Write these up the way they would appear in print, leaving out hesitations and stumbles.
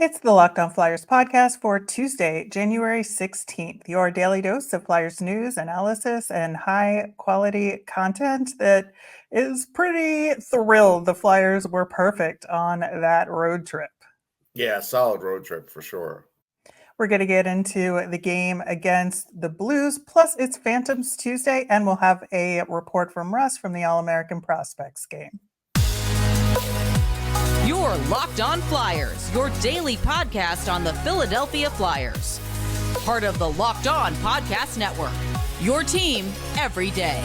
It's the Locked On Flyers podcast for Tuesday, January 16th, your daily dose of Flyers news, analysis, and high quality content that is pretty thrilled the Flyers were perfect on that road trip. Yeah, solid road trip for sure. We're going to get into the game against the Blues, plus it's Phantoms Tuesday, and we'll have a report from Russ from the All-American Prospects game. You're Locked On Flyers, your daily podcast on the Philadelphia Flyers. Part of the Locked On Podcast Network, your team every day.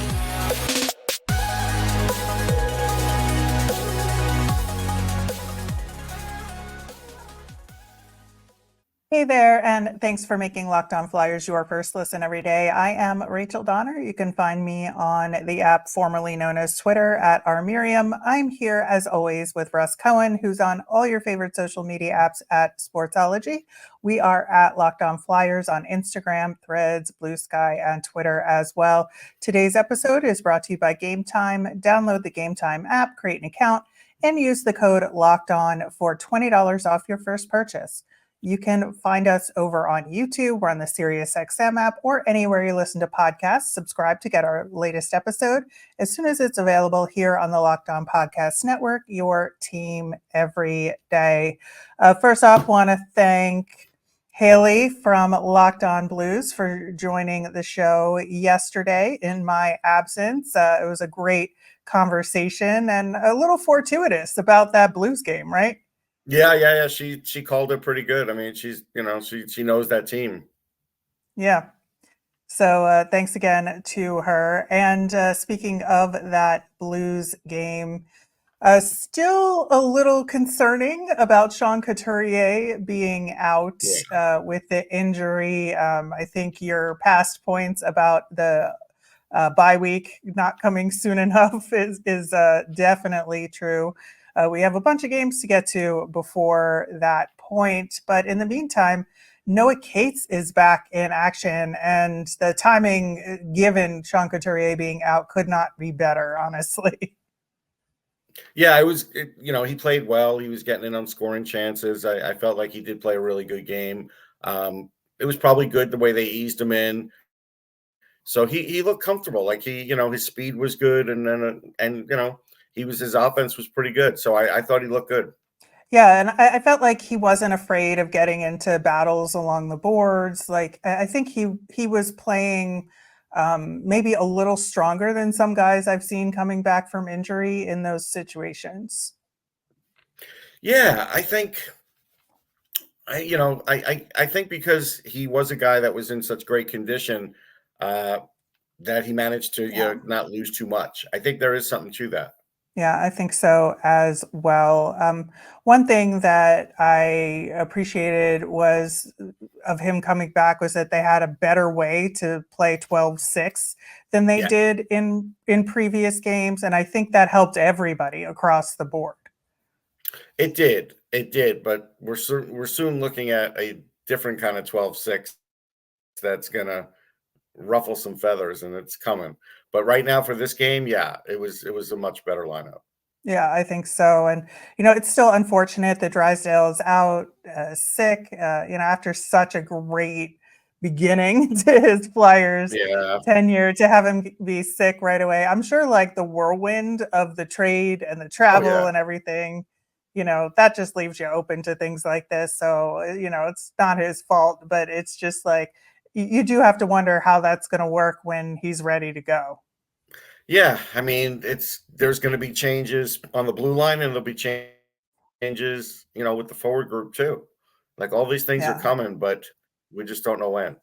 Hey there, and thanks for making Locked On Flyers your first listen every day. I am Rachel Donner. You can find me on the app formerly known as Twitter at rmiriam. I'm here as always with Russ Cohen, who's on all your favorite social media apps at Sportsology. We are at Locked On Flyers on Instagram, Threads, Blue Sky, and Twitter as well. Today's episode is brought to you by Game Time. Download the Game Time app, create an account, and use the code Locked On for $20 off your first purchase. You can find us over on YouTube. We're on the SiriusXM app or anywhere you listen to podcasts. Subscribe to get our latest episode as soon as it's available here on the Locked On Podcast Network, your team every day. First off, want to thank Haley from Locked On Blues for joining the show yesterday in my absence. It was a great conversation and a little fortuitous about that Blues game, right? Yeah. She called it pretty good. I mean, she knows that team. Yeah. So thanks again to her. And speaking of that Blues game, still a little concerning about Sean Couturier being out with the injury. I think your past points about the bye week not coming soon enough is definitely true. We have a bunch of games to get to before that point. But in the meantime, Noah Cates is back in action, and the timing given Sean Couturier being out could not be better, honestly. Yeah, he played well. He was getting in on scoring chances. I felt like he did play a really good game. It was probably good the way they eased him in. So he looked comfortable. Like his speed was good, and his offense was pretty good. So I thought he looked good. Yeah, and I felt like he wasn't afraid of getting into battles along the boards. Like I think he was playing maybe a little stronger than some guys I've seen coming back from injury in those situations. Yeah, I think I think because he was a guy that was in such great condition that he managed to not lose too much. I think there is something to that. Yeah, I think so as well. One thing that I appreciated was of him coming back was that they had a better way to play 12-6 than they did in previous games. And I think that helped everybody across the board. It did. But we're soon looking at a different kind of 12-6 that's going to ruffle some feathers, and it's coming. But right now for this game, it was a much better lineup. Yeah, I think so. And, it's still unfortunate that Drysdale is out sick, after such a great beginning to his Flyers tenure, to have him be sick right away. I'm sure like the whirlwind of the trade and the travel and everything, that just leaves you open to things like this. So, it's not his fault, but it's just like, you do have to wonder how that's going to work when he's ready to go. Yeah, I mean, there's going to be changes on the blue line, and there'll be changes, with the forward group too. Like all these things are coming, but we just don't know when.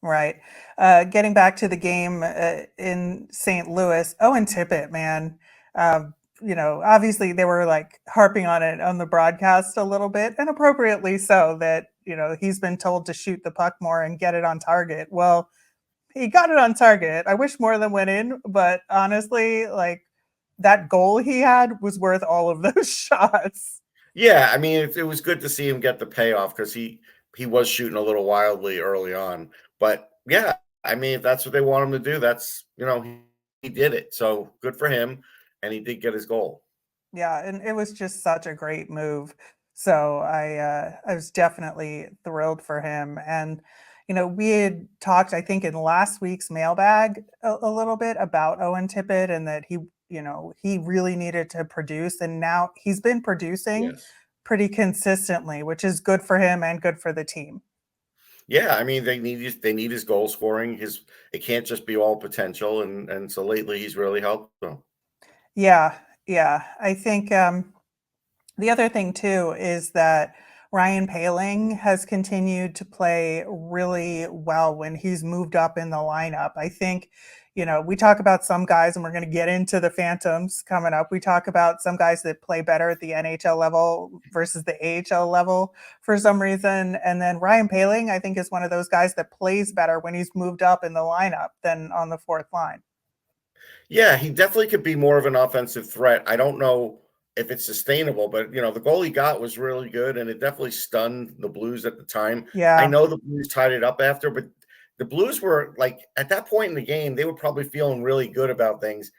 Right. Getting back to the game in St. Louis, Owen Tippet, man. Obviously they were like harping on it on the broadcast a little bit, and appropriately so, that he's been told to shoot the puck more and get it on target. Well, he got it on target. I wish more of them went in, but honestly, like that goal he had was worth all of those shots. Yeah, I mean, it was good to see him get the payoff because he was shooting a little wildly early on. But yeah, I mean, if that's what they want him to do, that's he did it. So good for him, and he did get his goal. Yeah, and it was just such a great move. So I was definitely thrilled for him. And we had talked, I think, in last week's mailbag a little bit about Owen Tippet and that he really needed to produce, and now he's been producing Yes. pretty consistently, which is good for him and good for the team. Yeah, I mean they need his goal scoring. It can't just be all potential, and so lately he's really helped them. Yeah, yeah. I think the other thing too is that Ryan Paling has continued to play really well when he's moved up in the lineup. I think, we talk about some guys, and we're going to get into the Phantoms coming up. We talk about some guys that play better at the NHL level versus the AHL level for some reason. And then Ryan Paling, I think, is one of those guys that plays better when he's moved up in the lineup than on the fourth line. Yeah, he definitely could be more of an offensive threat. I don't know if it's sustainable, but the goal he got was really good, and it definitely stunned the Blues at the time. I Yeah, know the Blues tied it up after, but the Blues were like at that point in the game, they were probably feeling really good about things.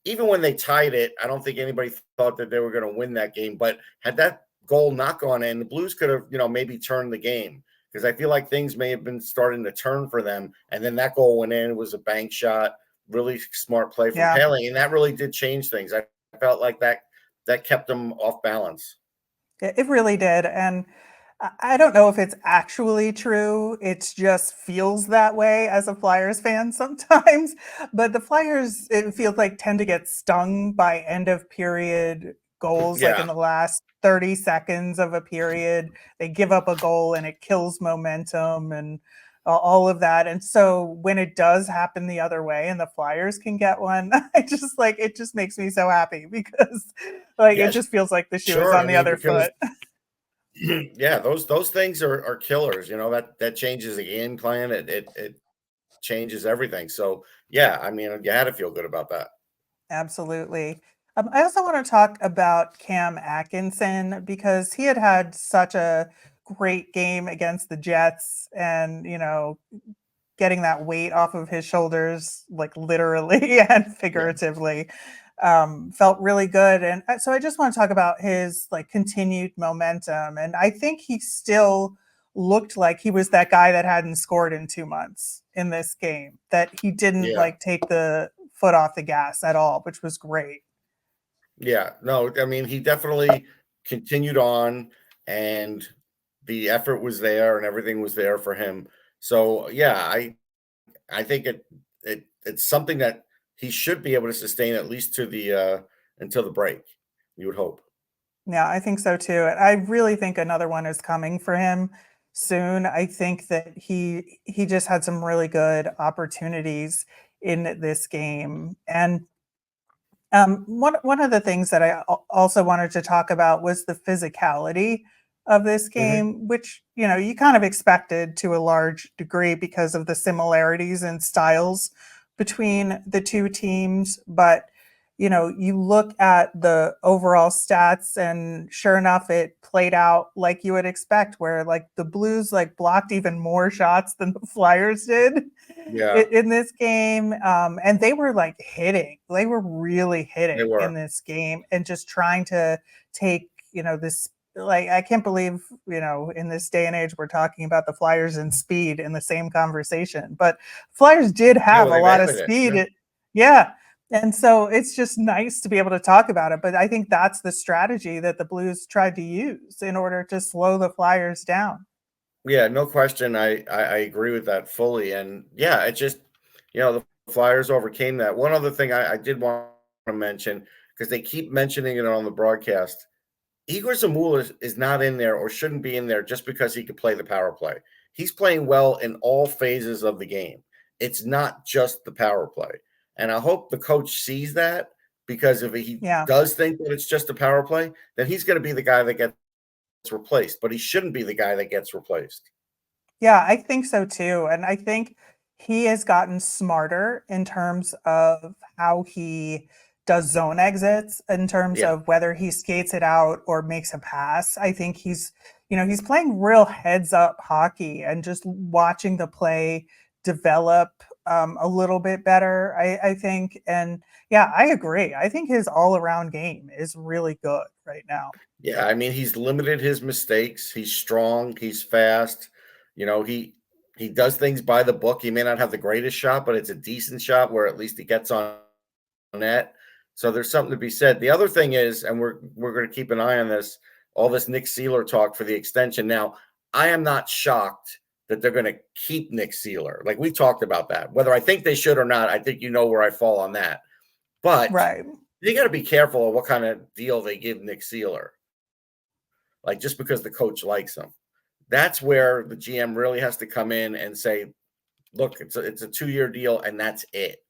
Even when they tied it, I don't think anybody thought that they were going to win that game. But had that goal not gone in, the Blues could have, maybe turned the game, because I feel like things may have been starting to turn for them. And then that goal went in. It was a bank shot, really smart play from yeah. Paling, and that really did change things. I felt like that kept them off balance. It really did. And I don't know if it's actually true. It just feels that way as a Flyers fan sometimes. But the Flyers, it feels like, tend to get stung by end of period goals, like in Yeah. the last 30 seconds of a period. They give up a goal and it kills momentum and all of that. And so when it does happen the other way and the Flyers can get one, it just makes me so happy because it Yes, just feels like the shoe is sure. on I the mean, other because foot. yeah, those things are killers. That changes the game plan. It changes everything. So yeah, I mean, you had to feel good about that. Absolutely. I also want to talk about Cam Atkinson because he had such a great game against the Jets, and getting that weight off of his shoulders, like literally and Yeah. figuratively, felt really good. And so I just want to talk about his like continued momentum. And I think he still looked like he was that guy that hadn't scored in 2 months in this game, that he didn't Yeah. like take the foot off the gas at all, which was great. Yeah. No, I mean, he definitely continued on, and the effort was there and everything was there for him. So yeah, I think it's something that he should be able to sustain at least to the until the break. You would hope. Yeah, I think so too. And I really think another one is coming for him soon. I think that he just had some really good opportunities in this game. And one of the things that I also wanted to talk about was the physicality of this Mhm. game, which you kind of expected to a large degree because of the similarities in styles between the two teams. But you look at the overall stats, and sure enough, it played out like you would expect, where like the Blues like blocked even more shots than the Flyers did Yeah, in this game. And they were like hitting, they were really they hitting in were. this game and just trying to take, this, like, I can't believe, in this day and age, we're talking about the Flyers and speed in the same conversation. But Flyers did Yeah, have well, a they've lot of added it. speed. Yeah. Yeah. And so it's just nice to be able to talk about it. But I think that's the strategy that the Blues tried to use in order to slow the Flyers down. Yeah, no question. I agree with that fully. And yeah, it just, the Flyers overcame that. One other thing I did want to mention, because they keep mentioning it on the broadcast, Igor Zamula is not in there or shouldn't be in there just because he could play the power play. He's playing well in all phases of the game. It's not just the power play. And I hope the coach sees that, because if he Yeah. does think that it's just a power play, then he's going to be the guy that gets replaced, but he shouldn't be the guy that gets replaced. Yeah, I think so too. And I think he has gotten smarter in terms of how he does zone exits, in terms Yeah. of whether he skates it out or makes a pass. I think he's playing real heads up hockey and just watching the play develop a little bit better, I think. And yeah, I agree. I think his all around game is really good right now. Yeah, I mean, he's limited his mistakes. He's strong. He's fast. You know, he does things by the book. He may not have the greatest shot, but it's a decent shot where at least he gets on net. So there's something to be said. The other thing is, and we're going to keep an eye on this, all this Nick Seeler talk for the extension. Now, I am not shocked that they're going to keep Nick Seeler. Like we talked about that. Whether I think they should or not, I think you know where I fall on that. But Right. you got to be careful of what kind of deal they give Nick Seeler. Like just because the coach likes him. That's where the GM really has to come in and say, look, it's a 2-year deal and that's it.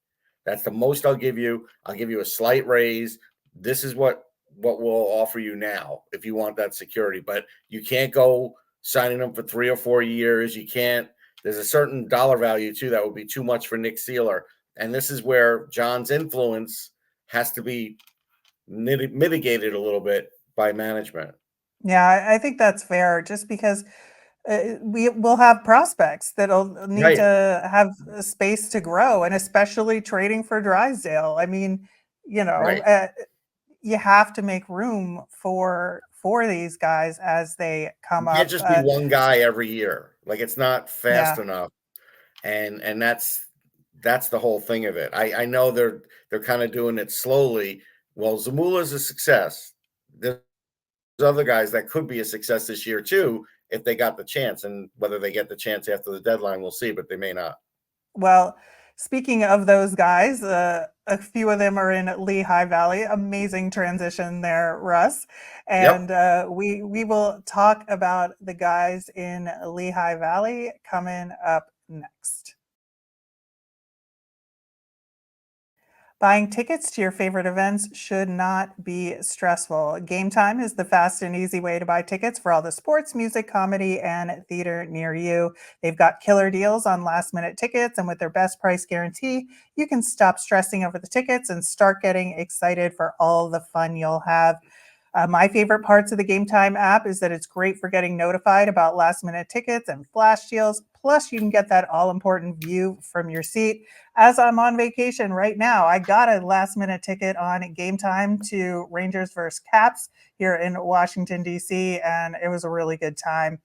That's the most I'll give you. I'll give you a slight raise. This is what we'll offer you now if you want that security. But you can't go signing them for 3 or 4 years. You can't. There's a certain dollar value too that would be too much for Nick Seeler. And this is where John's influence has to be mitigated a little bit by management. Yeah, I think that's fair just because we will have prospects that'll need Right. to have a space to grow, and especially trading for Drysdale. I mean, Right. you have to make room for these guys as they come You can't up. just be one guy every year. Like it's not fast Yeah. enough. And that's the whole thing of it. I know they're kind of doing it slowly. Well, Zamula's a success. There's other guys that could be a success this year too if they got the chance. And whether they get the chance after the deadline, we'll see, but they may not. Well, speaking of those guys, a few of them are in Lehigh Valley. Amazing transition there, Russ. Yep. And we will talk about the guys in Lehigh Valley coming up next. Buying tickets to your favorite events should not be stressful. Game Time is the fast and easy way to buy tickets for all the sports, music, comedy, and theater near you. They've got killer deals on last minute tickets, and with their best price guarantee, you can stop stressing over the tickets and start getting excited for all the fun you'll have. My favorite parts of the Game Time app is that it's great for getting notified about last minute tickets and flash deals. Plus, you can get that all important view from your seat. As I'm on vacation right now, I got a last minute ticket on Game Time to Rangers versus Caps here in Washington, D.C., and it was a really good time.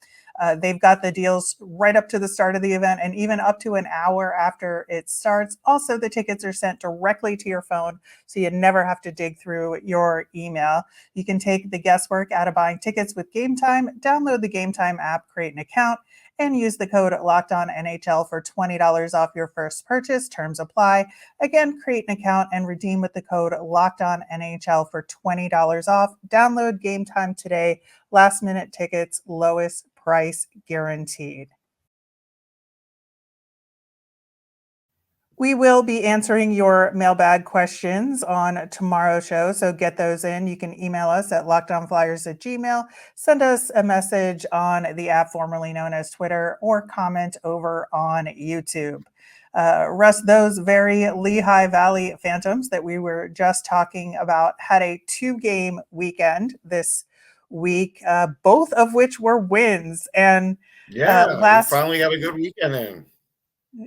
They've got the deals right up to the start of the event and even up to an hour after it starts. Also, the tickets are sent directly to your phone, so you never have to dig through your email. You can take the guesswork out of buying tickets with Game Time. Download the Game Time app, create an account, and use the code LOCKEDONNHL for $20 off your first purchase. Terms apply. Again, create an account and redeem with the code LOCKEDONNHL for $20 off. Download Game Time today. Last minute tickets, lowest price guaranteed. We will be answering your mailbag questions on tomorrow's show, so get those in. You can email us at lockdownflyers@gmail, send us a message on the app formerly known as Twitter, or comment over on YouTube. Russ, those very Lehigh Valley Phantoms that we were just talking about had a 2-game weekend this week, both of which were wins. And Yeah, we last finally got a good weekend in.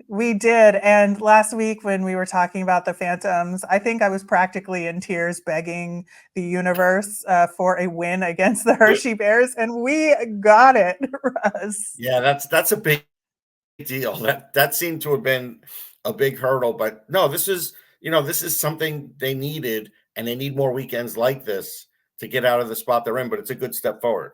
we did. And last week, when we were talking about the Phantoms, I think I was practically in tears begging the universe for a win against the Hershey Bears. And we got it, Russ. Yeah, that's a big deal. That seemed to have been a big hurdle, but no, this is something they needed, and they need more weekends like this to get out of the spot they're in, but it's a good step forward.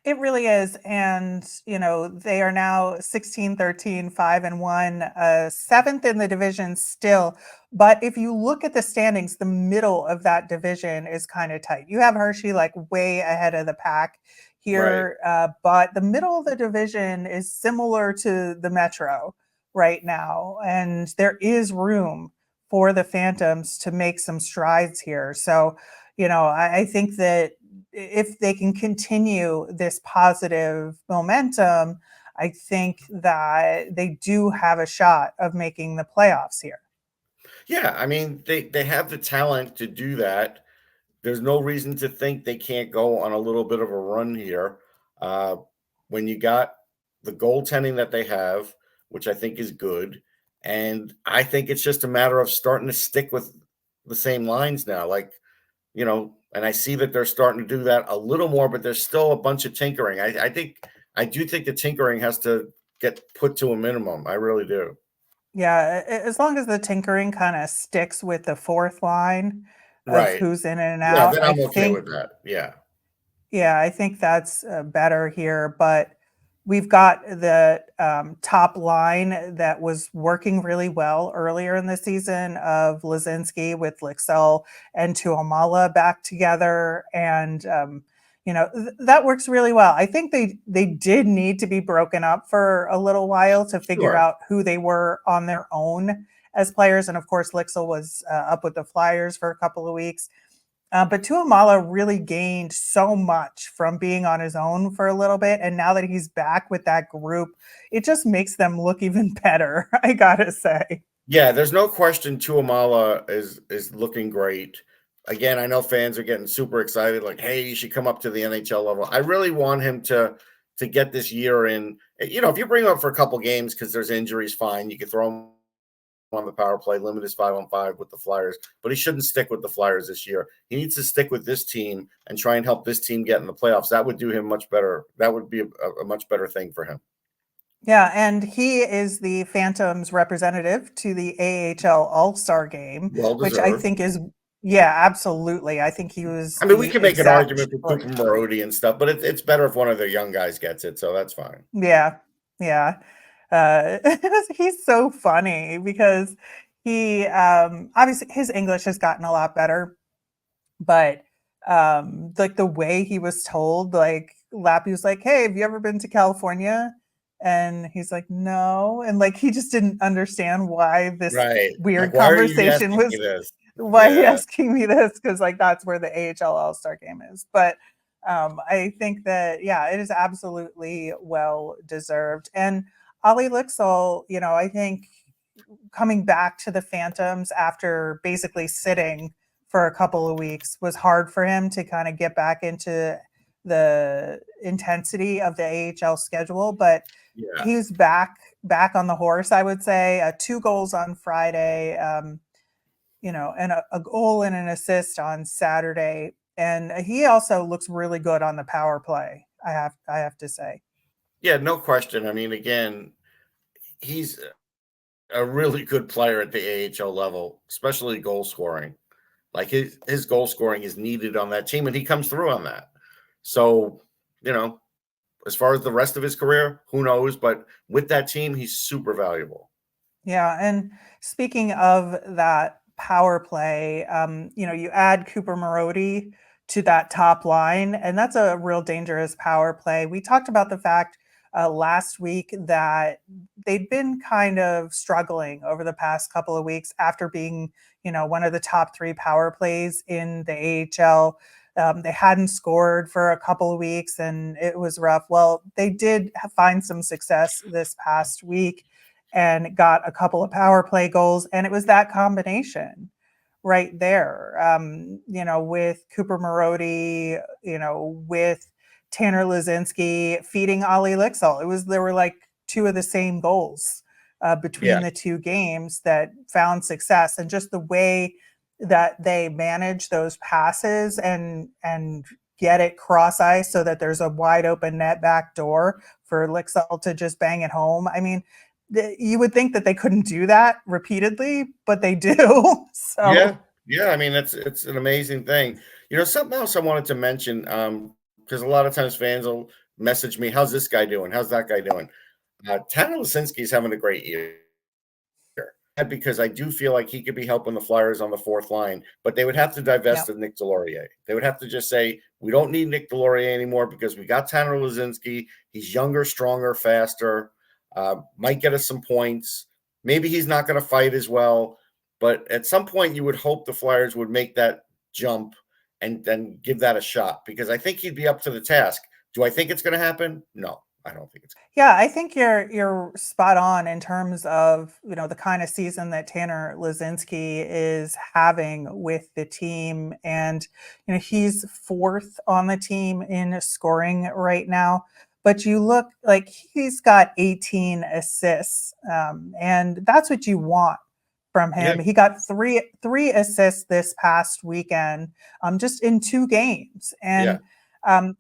It really is. And, they are now 16-13, 5-1, seventh in the division still. But if you look at the standings, the middle of that division is kind of tight. You have Hershey like way ahead of the pack Right. here, but the middle of the division is similar to the Metro right now. And there is room for the Phantoms to make some strides here. So, I think that if they can continue this positive momentum, I think that they do have a shot of making the playoffs here. Yeah, I mean, they have the talent to do that. There's no reason to think they can't go on a little bit of a run here. Uh, when you got the goaltending that they have, which I think is good, and I think it's just a matter of starting to stick with the same lines now. Like, and I see that they're starting to do that a little more, but there's still a bunch of tinkering. I do think the tinkering has to get put to a minimum. I really do. Yeah, as long as the tinkering kind of sticks with the fourth line of Right. who's in and Yeah, out, then I'm okay with that. Yeah. yeah, I think that's better here. But we've got the top line that was working really well earlier in the season of Lazinski with Lixell and Tuamala back together. And, that works really well. I think they did need to be broken up for a little while to figure Sure. out who they were on their own as players. And of course, Lixell was up with the Flyers for a couple of weeks. But Tuamala really gained so much from being on his own for a little bit. And now that he's back with that group, it just makes them look even better, I gotta say. Yeah, there's no question Tuamala is looking great. Again, I know fans are getting super excited, like, hey, you should come up to the NHL level. I really want him to get this year in. If you bring him up for a couple games because there's injuries, fine. You can throw him on the power play, limit his 5-on-5 with the Flyers, but he shouldn't stick with the Flyers this year. He needs to stick with this team and try and help this team get in the playoffs. That would do him much better. That would be a much better thing for him. Yeah, and he is the Phantoms representative to the AHL All-Star game, Well which I deserved. think is, yeah, absolutely. I think he was I mean, we the can make an exact argument for choice. Cooper Marody and stuff, but it's better if one of the young guys gets it, so that's fine. Yeah, yeah. Uh, he's so funny because he obviously his English has gotten a lot better, but like the way he was told, like Lappy was like, "Hey, have you ever been to California?" And he's like, "No," and like he just didn't understand why this Right. Like, weird why are you conversation asking me was, this? why he Yeah. asking me this, because like that's where the AHL All-Star game is. But I think that yeah, it is absolutely well deserved. And Ali Lixell, I think coming back to the Phantoms after basically sitting for a couple of weeks was hard for him to kind of get back into the intensity of the AHL schedule. But Yeah. he's back on the horse, I would say. 2 goals on Friday, and a goal and an assist on Saturday. And he also looks really good on the power play. I have to say. Yeah, no question. I mean, again, he's a really good player at the AHL level, especially goal scoring. Like his goal scoring is needed on that team, and he comes through on that. So, as far as the rest of his career, who knows? But with that team, he's super valuable. Yeah, and speaking of that power play, you add Cooper Marody to that top line, and that's a real dangerous power play. We talked about the fact last week that they'd been kind of struggling over the past couple of weeks after being, one of the top 3 power plays in the AHL. They hadn't scored for a couple of weeks, and it was rough. Well, they did find some success this past week and got a couple of power play goals. And it was that combination right there, with Cooper Marody, with Tanner Lazinski feeding Ali Lixell. There were like 2 of the same goals between Yeah. the 2 games that found success, and just the way that they manage those passes and get it cross ice so that there's a wide open net back door for Lixell to just bang it home. I mean, you would think that they couldn't do that repeatedly, but they do. Yeah. So Yeah. I mean, it's an amazing thing. Something else I wanted to mention, because a lot of times fans will message me, how's this guy doing? How's that guy doing? Tanner Lasinski's having a great year. Because I do feel like he could be helping the Flyers on the fourth line, but they would have to divest yeah, of Nick Delorier. They would have to just say, we don't need Nick Delorier anymore because we got Tanner Lazinski. He's younger, stronger, faster, might get us some points. Maybe he's not going to fight as well, but at some point you would hope the Flyers would make that jump and then give that a shot, because I think he'd be up to the task. Do I think it's going to happen? No, I don't think it's. yeah. I think you're spot on in terms of the kind of season that Tanner Lazinski is having with the team, and he's 4th on the team in scoring right now. But you look like he's got 18 assists, and that's what you want from Yeah. him. He got three assists this past weekend, just in 2 games. And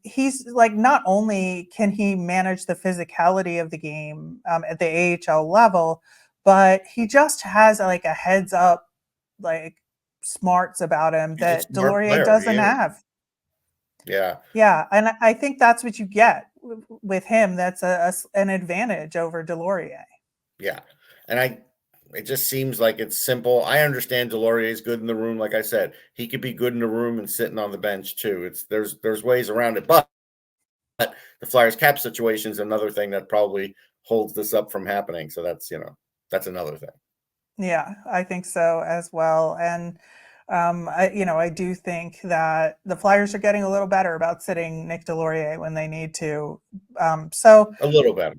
he's like, not only can he manage the physicality of the game at the AHL level, but he just has like a heads up, like smarts about him He's a that smart Delorier player. He doesn't is. have. Yeah. Yeah, and I think that's what you get with him. That's an advantage over Delorier. Yeah. And it just seems like it's simple. I understand Delorier is good in the room. Like I said, he could be good in the room and sitting on the bench too. There's ways around it, but the Flyers cap situation is another thing that probably holds this up from happening. So that's another thing. Yeah, I think so as well. And I do think that the Flyers are getting a little better about sitting Nick Delorier when they need to. So A little better.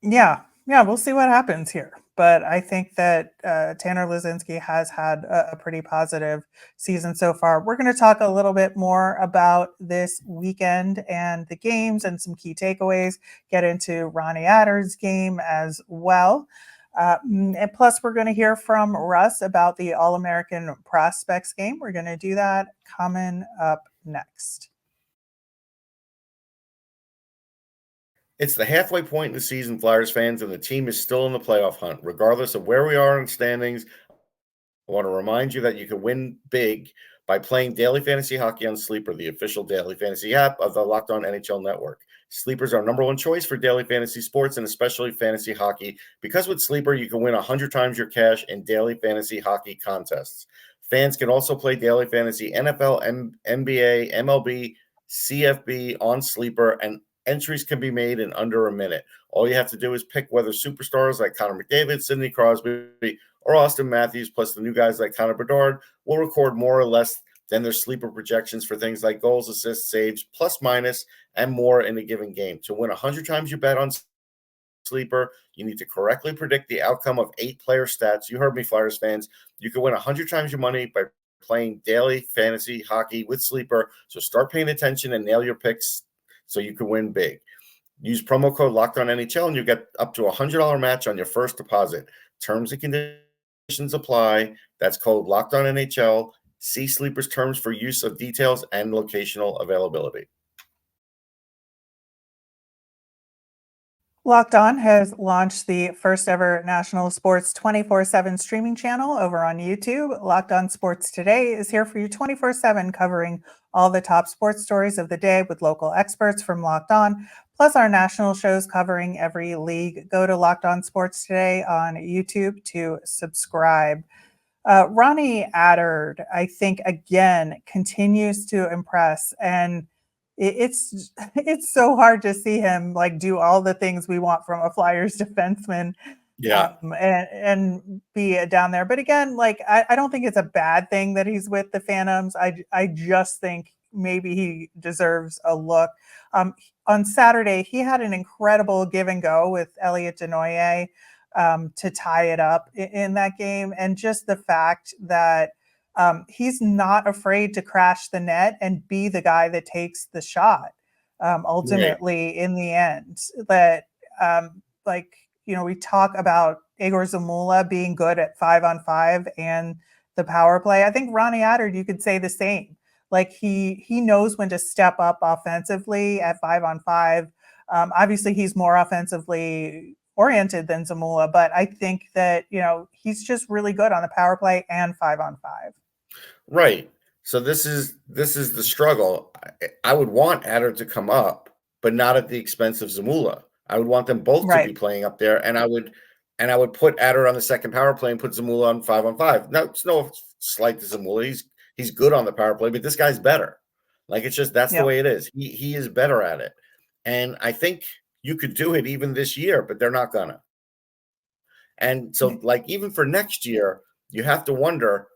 yeah, we'll see what happens here. But I think that Tanner Lazinski has had a pretty positive season so far. We're going to talk a little bit more about this weekend and the games and some key takeaways, get into Ronnie Adder's game as well. And plus, we're going to hear from Russ about the All-American Prospects game. We're going to do that coming up next. It's the halfway point in the season, Flyers fans, and the team is still in the playoff hunt. Regardless of where we are in standings, I want to remind you that you can win big by playing Daily Fantasy Hockey on Sleeper, the official daily fantasy app of the Locked On NHL Network. Sleeper's our number one choice for daily fantasy sports and especially fantasy hockey, because with Sleeper, you can win 100 times your cash in daily fantasy hockey contests. Fans can also play daily fantasy NFL, NBA, MLB, CFB on Sleeper, and entries can be made in under a minute. All you have to do is pick whether superstars like Connor McDavid, Sidney Crosby, or Austin Matthews, plus the new guys like Connor Bedard, will record more or less than their sleeper projections for things like goals, assists, saves, plus minus, and more in a given game. To win 100 times you bet on Sleeper, you need to correctly predict the outcome of 8-player stats. You heard me, Flyers fans. You can win 100 times your money by playing daily fantasy hockey with Sleeper. So start paying attention and nail your picks so you can win big. Use promo code LOCKEDONNHL and you get up to $100 match on your first deposit. Terms and conditions apply. That's code LOCKEDONNHL. See Sleeper's terms for use of details and locational availability. Locked On has launched the first ever national sports 24/7 streaming channel over on YouTube. Locked On Sports Today is here for you 24/7, covering all the top sports stories of the day with local experts from Locked On, plus our national shows covering every league. Go to Locked On Sports Today on YouTube to subscribe. Ronnie Adder, I think, again, continues to impress, and it's so hard to see him like do all the things we want from a Flyers defenseman, Yeah. and be down there. But again, like I don't think it's a bad thing that he's with the Phantoms. I just think maybe he deserves a look. On Saturday, he had an incredible give and go with Elliot Denoyer to tie it up in that game. And just the fact that he's not afraid to crash the net and be the guy that takes the shot ultimately in the end. That, we talk about Igor Zamula being good at 5-on-5 and the power play. I think Ronnie Adder, you could say the same. Like he knows when to step up offensively at 5-on-5. Obviously, he's more offensively oriented than Zamula, but I think that, he's just really good on the power play and 5-on-5. Right. So this is the struggle. I would want Adder to come up, but not at the expense of Zamula. I would want them both to be playing up there, and I would put Adder on the second power play and put Zamula on 5-on-5. Now, it's no slight to Zamula. He's good on the power play, but this guy's better. Like, it's just that's the way it is. He is better at it. And I think you could do it even this year, but they're not gonna. And so, like, even for next year, you have to wonder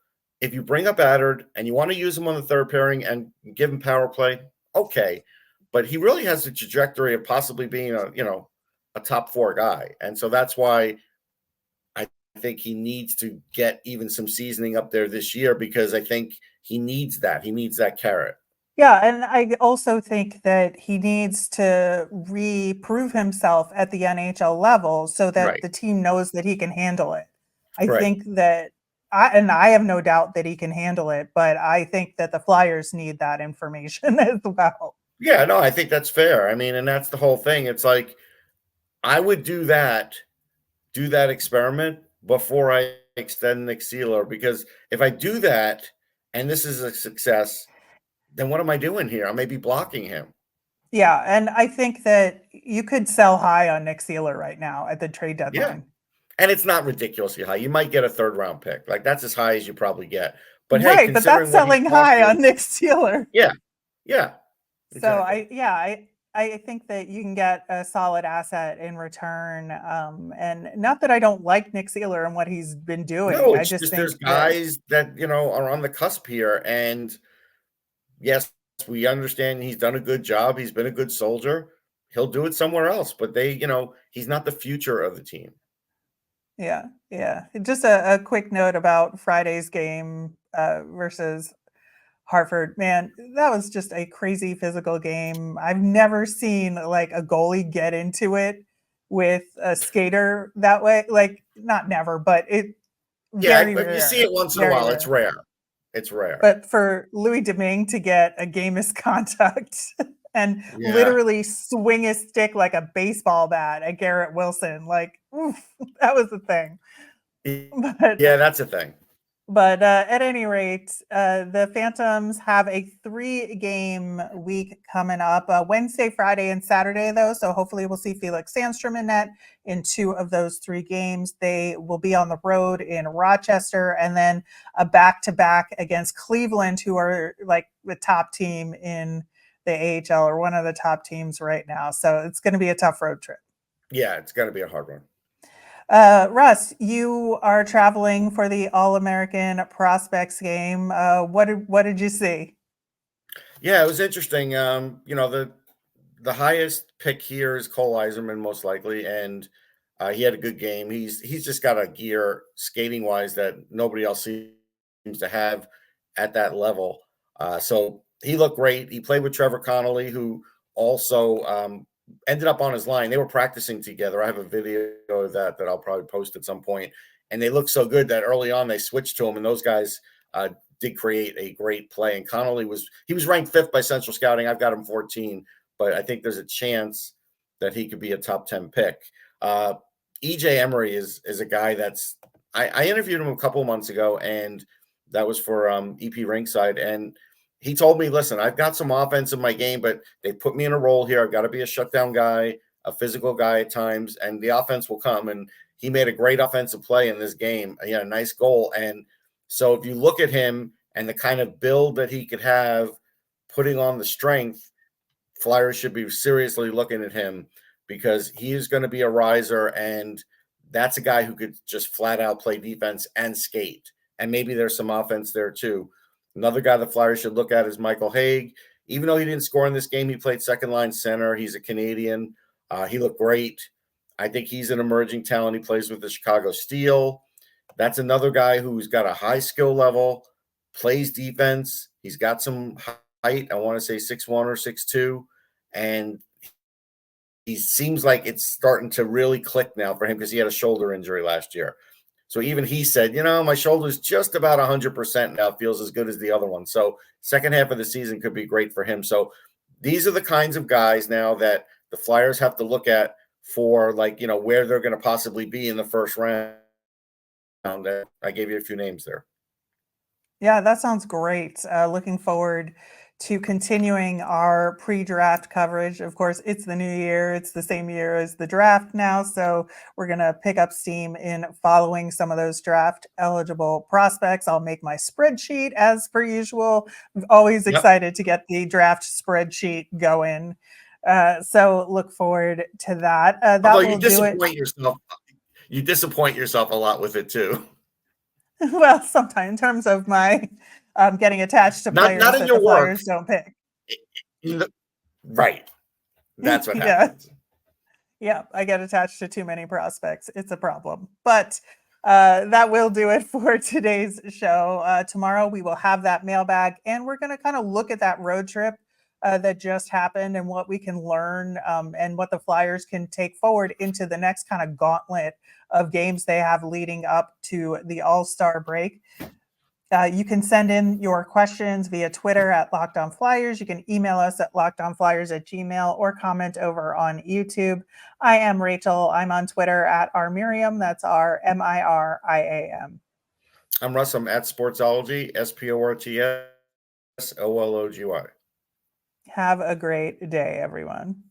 if you bring up Adder and you want to use him on the third pairing and give him power play, okay. But he really has the trajectory of possibly being a top 4 guy. And so that's why I think he needs to get even some seasoning up there this year, because I think he needs that. He needs that carrot. Yeah, and I also think that he needs to reprove himself at the NHL level so that the team knows that he can handle it. I Right. think that I have no doubt that he can handle it, but I think that the Flyers need that information as well. Yeah, no, I think that's fair. I mean, and that's the whole thing. It's like I would do that experiment before I extend Nick Seeler, because if I do that and this is a success, then what am I doing here? I may be blocking him. Yeah, and I think that you could sell high on Nick Seeler right now at the trade Yeah. deadline. And it's not ridiculously high. You might get a third round pick. Like that's as high as you probably get. But hey, Right, but that's considering what he selling cost high you, on Nick Seeler. yeah, So exactly. I think that you can get a solid asset in return. And not that I don't like Nick Seeler and what he's been doing. No, I it's just just there's think that guys that are on the cusp here, and yes, we understand he's done a good job. He's been a good soldier. He'll do it somewhere else, but he's not the future of the team. yeah. Just a quick note about Friday's game versus Hartford. Man, that was just a crazy physical game. I've never seen like a goalie get into it with a skater that way. Like not never, but it Yeah, very but you see it rare. once in a Very while. It's rare. rare. It's rare. But for Louis Domingue to get a game misconduct and Yeah. literally swing his stick like a baseball bat at Garrett Wilson, like, oof, that was the thing. But Yeah, that's a thing. at any rate, the Phantoms have a 3-game week coming up, Wednesday, Friday, and Saturday, though. So hopefully we'll see Felix Sandstrom in net in 2 of those 3 games. They will be on the road in Rochester, and then a back-to-back against Cleveland, who are like the top team in the AHL, or one of the top teams right now. So it's going to be a tough road trip. Yeah, it's going to be a hard one. Russ, you are traveling for the All-American Prospects game. What did you see? Yeah, it was interesting. The highest pick here is Cole Eiserman, most likely, and he had a good game. He's just got a gear skating wise that nobody else seems to have at that level. So he looked great. He played with Trevor Connolly, who also ended up on his line. They were practicing together. I have a video of that I'll probably post at some point. And they looked so good that early on they switched to him, and those guys did create a great play. And Connolly was ranked 5th by Central Scouting. I've got him 14, but I think there's a chance that he could be a top 10 pick. EJ Emery is a guy that's I interviewed him a couple of months ago, and that was for EP Ringside, and he told me, listen, I've got some offense in my game, but they put me in a role here. I've got to be a shutdown guy, a physical guy at times, and the offense will come. And he made a great offensive play in this game. He had a nice goal. And so if you look at him and the kind of build that he could have, putting on the strength, Flyers should be seriously looking at him, because he is going to be a riser, and that's a guy who could just flat out play defense and skate. And maybe there's some offense there too. Another guy the Flyers should look at is Michael Haig. Even though he didn't score in this game, he played second line center. He's a Canadian. He looked great. I think he's an emerging talent. He plays with the Chicago Steel. That's another guy who's got a high skill level, plays defense. He's got some height. I want to say 6'1" or 6'2", and he seems like it's starting to really click now for him, because he had a shoulder injury last year. So even he said, my shoulder's just about 100% now. It feels as good as the other one. So second half of the season could be great for him. So these are the kinds of guys now that the Flyers have to look at for, where they're going to possibly be in the first round. I gave you a few names there. Yeah, that sounds great. Looking forward to continuing our pre-draft coverage. Of course, it's the new year. It's the same year as the draft now. So we're going to pick up steam in following some of those draft eligible prospects. I'll make my spreadsheet as per usual. I'm always excited to get the draft spreadsheet going. So look forward to that. That Although will do it. You disappoint yourself a lot with it too. Well, sometimes in terms of my getting attached to players not in that your the work. Flyers don't pick. Right. That's what happens. Yeah, I get attached to too many prospects. It's a problem. But that will do it for today's show. Tomorrow we will have that mailbag, and we're going to kind of look at that road trip that just happened and what we can learn and what the Flyers can take forward into the next kind of gauntlet of games they have leading up to the All-Star break. You can send in your questions via Twitter at Locked On Flyers. You can email us at lockedonflyers@gmail.com or comment over on YouTube. I am Rachel. I'm on Twitter at rmiriam. That's RMIRIAM. I'm Russ. I'm at Sportsology, SPORTSOLOGY. Have a great day, everyone.